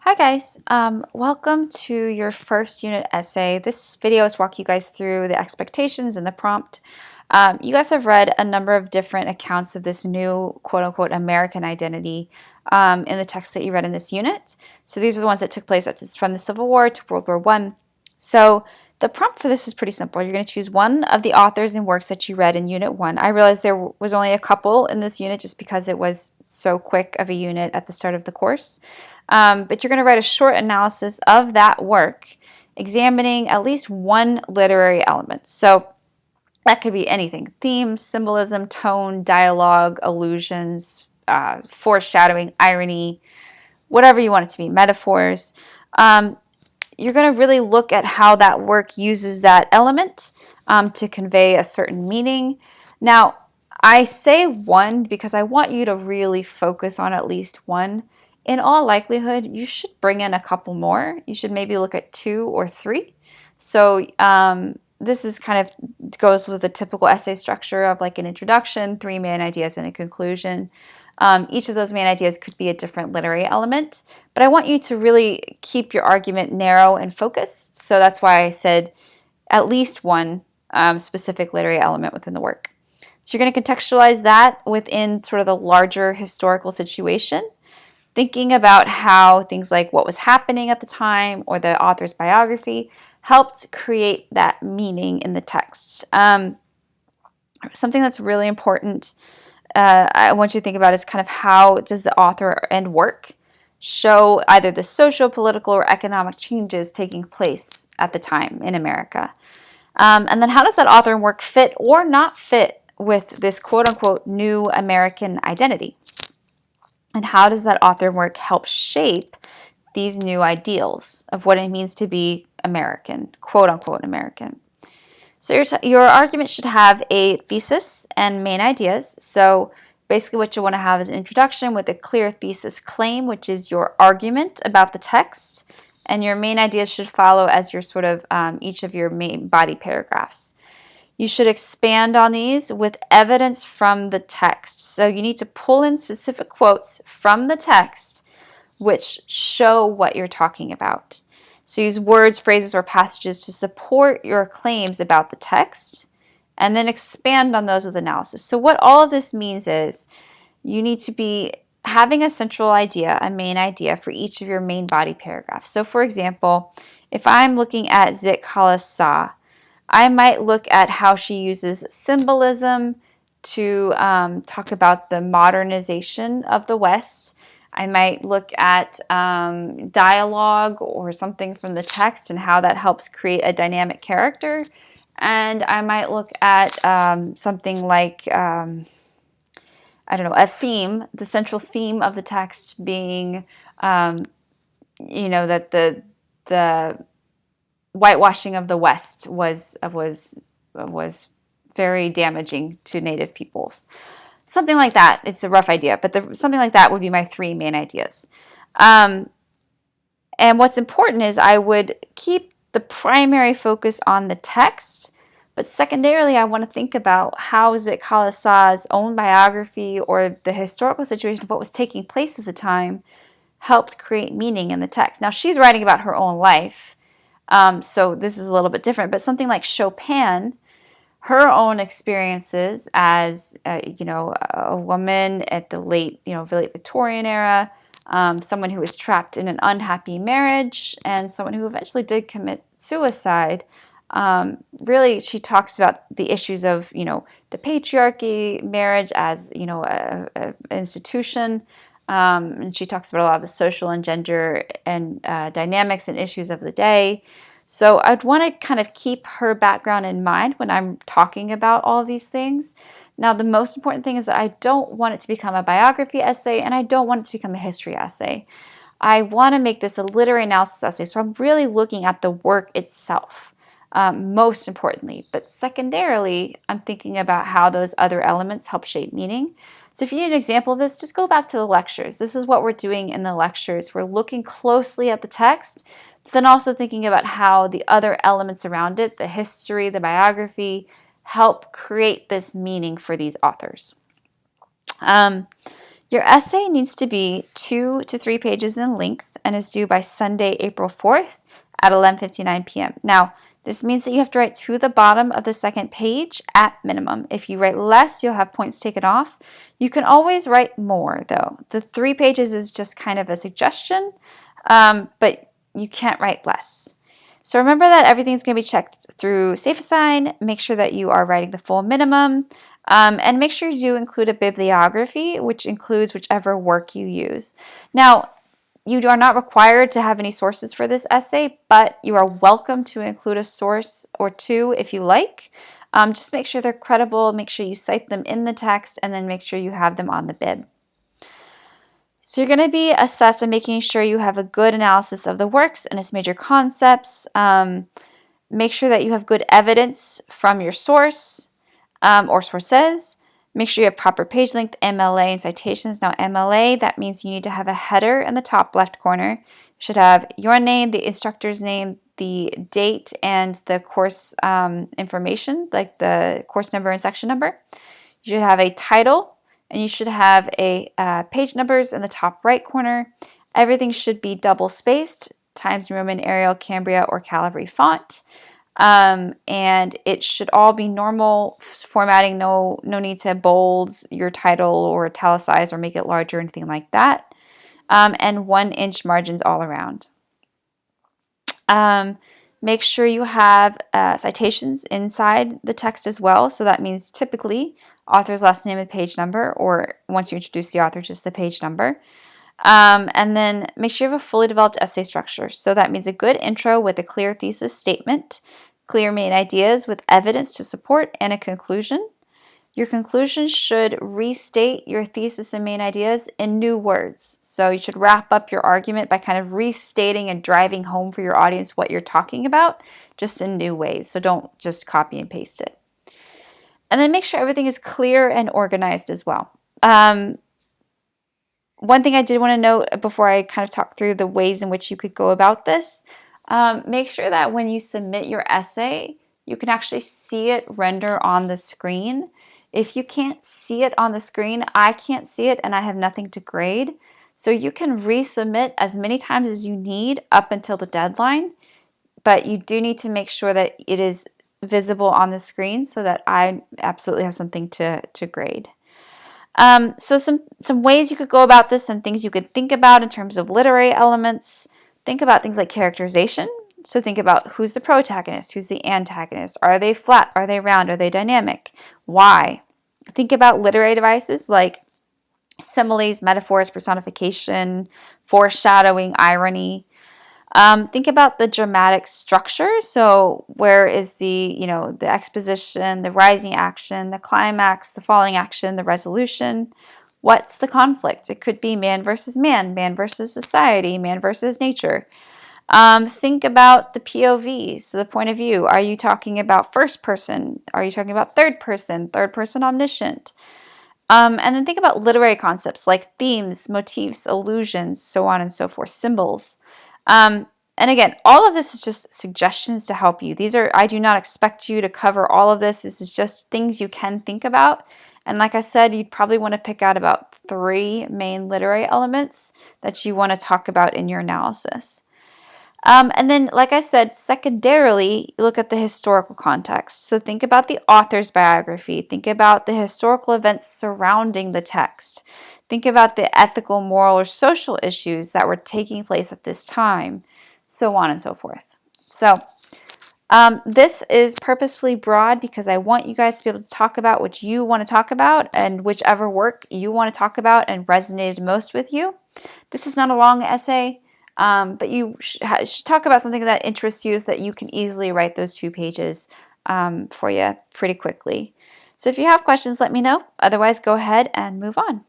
Hi guys, welcome to your first unit essay. This video is walking you guys through the expectations and the prompt. You guys have read a number of different accounts of this new quote-unquote American identity in the text that you read in this unit. So these are the ones that took place up to, from the Civil War to World War I. So the prompt for this is pretty simple. You're going to choose one of the authors and works that you read in Unit 1. I realized there was only a couple in this unit just because it was so quick of a unit at the start of the course. But you're going to write a short analysis of that work, examining at least one literary element. So that could be anything: theme, symbolism, tone, dialogue, allusions, foreshadowing, irony, whatever you want it to be, metaphors. You're going to really look at how that work uses that element to convey a certain meaning. Now, I say one because I want you to really focus on at least one. In all likelihood, you should bring in a couple more. You should maybe look at 2 or 3. So this is kind of goes with the typical essay structure of like an introduction, 3 main ideas, and a conclusion. Each of those main ideas could be a different literary element, but I want you to really keep your argument narrow and focused. So that's why I said at least one specific literary element within the work. So you're going to contextualize that within sort of the larger historical situation, thinking about how things like what was happening at the time or the author's biography helped create that meaning in the text. Something that's really important I want you to think about is kind of how does the author and work show either the social, political, or economic changes taking place at the time in America. And then how does that author and work fit or not fit with this quote-unquote new American identity? And how does that author and work help shape these new ideals of what it means to be American, quote-unquote American? So your argument should have a thesis and main ideas. So basically what you want to have is an introduction with a clear thesis claim, which is your argument about the text. And your main ideas should follow as your sort of each of your main body paragraphs. You should expand on these with evidence from the text. So you need to pull in specific quotes from the text which show what you're talking about. So use words, phrases, or passages to support your claims about the text, and then expand on those with analysis. So what all of this means is you need to be having a central idea, a main idea for each of your main body paragraphs. So for example, if I'm looking at Zit Khalasa, I might look at how she uses symbolism to talk about the modernization of the West. I might look at dialogue or something from the text and how that helps create a dynamic character. And I might look at something like, I don't know, a theme, the central theme of the text being, that the whitewashing of the West was very damaging to Native peoples. Something like that. It's a rough idea, but something like that would be my 3 main ideas. And what's important is I would keep the primary focus on the text, but secondarily I want to think about how Zit Khalasa's own biography or the historical situation of what was taking place at the time helped create meaning in the text. Now she's writing about her own life, so this is a little bit different, but something like Chopin, her own experiences as a woman at the late Victorian era, someone who was trapped in an unhappy marriage, and someone who eventually did commit suicide. Really, she talks about the issues of the patriarchy, marriage as a institution, and she talks about a lot of the social and gender and dynamics and issues of the day. So I'd want to kind of keep her background in mind when I'm talking about all of these things. Now, the most important thing is that I don't want it to become a biography essay, and I don't want it to become a history essay. I want to make this a literary analysis essay, so I'm really looking at the work itself, most importantly. But secondarily, I'm thinking about how those other elements help shape meaning. So if you need an example of this, just go back to the lectures. This is what we're doing in the lectures. We're looking closely at the text, but then also thinking about how the other elements around it, the history, the biography, help create this meaning for these authors. Your essay needs to be 2 to 3 pages in length. and is due by Sunday, April 4th at 11:59 p.m. Now, this means that you have to write to the bottom of the second page at minimum. If you write less, you'll have points taken off. You can always write more, though. The 3 pages is just kind of a suggestion, but you can't write less. So remember that everything's going to be checked through SafeAssign. Make sure that you are writing the full minimum, and make sure you do include a bibliography, which includes whichever work you use. Now, you are not required to have any sources for this essay, but you are welcome to include a source or two if you like. Just make sure they're credible, make sure you cite them in the text, and then make sure you have them on the bib. So you're going to be assessed on making sure you have a good analysis of the works and its major concepts. Make sure that you have good evidence from your source or sources. Make sure you have proper page length, MLA, and citations. Now, MLA, that means you need to have a header in the top left corner. You should have your name, the instructor's name, the date, and the course information, like the course number and section number. You should have a title, and you should have a page numbers in the top right corner. Everything should be double spaced, Times New Roman, Arial, Cambria, or Calibri font. And it should all be normal formatting, no need to bold your title or italicize or make it larger or anything like that. And 1-inch margins all around. Make sure you have citations inside the text as well. So that means typically author's last name and page number, or once you introduce the author, just the page number. And then make sure you have a fully developed essay structure. So that means a good intro with a clear thesis statement, clear main ideas with evidence to support, and a conclusion. Your conclusion should restate your thesis and main ideas in new words. So you should wrap up your argument by kind of restating and driving home for your audience what you're talking about, just in new ways. So don't just copy and paste it. And then make sure everything is clear and organized as well. One thing I did want to note before I kind of talk through the ways in which you could go about this, make sure that when you submit your essay, you can actually see it render on the screen. If you can't see it on the screen, I can't see it and I have nothing to grade. So you can resubmit as many times as you need up until the deadline, but you do need to make sure that it is visible on the screen so that I absolutely have something to grade. So some ways you could go about this, some things you could think about in terms of literary elements. Think about things like characterization. So think about who's the protagonist, who's the antagonist. Are they flat? Are they round? Are they dynamic? Why? Think about literary devices like similes, metaphors, personification, foreshadowing, irony. Think about the dramatic structure. So where is the exposition, the rising action, the climax, the falling action, the resolution? What's the conflict? It could be man versus society, man versus nature. Think about the POV, so the point of view. Are you talking about first person? Are you talking about third person omniscient? And then think about literary concepts like themes, motifs, allusions, so on and so forth, symbols. And again, all of this is just suggestions to help you. I do not expect you to cover all of this. This is just things you can think about. And like I said, you'd probably want to pick out about 3 main literary elements that you want to talk about in your analysis. And then, like I said, secondarily, look at the historical context. So think about the author's biography. Think about the historical events surrounding the text. Think about the ethical, moral, or social issues that were taking place at this time, so on and so forth. So this is purposefully broad because I want you guys to be able to talk about what you want to talk about and whichever work you want to talk about and resonated most with you. This is not a long essay. But you should talk about something that interests you so that you can easily write those 2 pages for you pretty quickly. So if you have questions, let me know. Otherwise, go ahead and move on.